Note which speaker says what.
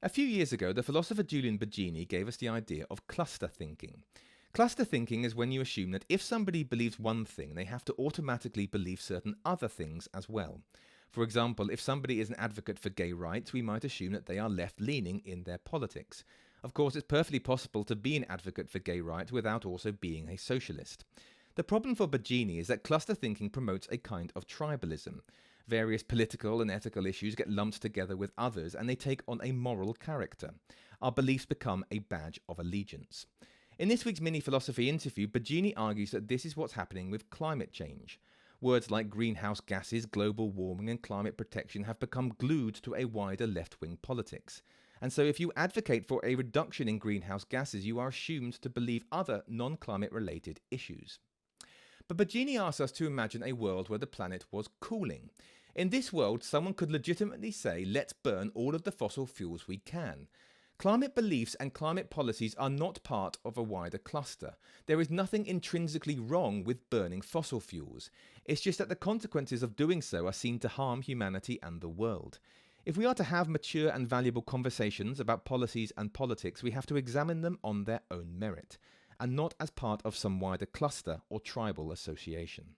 Speaker 1: A few years ago, the philosopher Julian Baggini gave us the idea of cluster thinking. Cluster thinking is when you assume that if somebody believes one thing, they have to automatically believe certain other things as well. For example, if somebody is an advocate for gay rights, we might assume that they are left-leaning in their politics. Of course, it's perfectly possible to be an advocate for gay rights without also being a socialist. The problem for Baggini is that cluster thinking promotes a kind of tribalism. Various political and ethical issues get lumped together with others and they take on a moral character. Our beliefs become a badge of allegiance. In this week's mini philosophy interview, Baggini argues that this is what's happening with climate change. Words like greenhouse gases, global warming and climate protection have become glued to a wider left-wing politics. And so if you advocate for a reduction in greenhouse gases, you are assumed to believe other non-climate related issues. But Baggini asks us to imagine a world where the planet was cooling. In this world, someone could legitimately say, let's burn all of the fossil fuels we can. Climate beliefs and climate policies are not part of a wider cluster. There is nothing intrinsically wrong with burning fossil fuels. It's just that the consequences of doing so are seen to harm humanity and the world. If we are to have mature and valuable conversations about policies and politics, we have to examine them on their own merit, and not as part of some wider cluster or tribal association.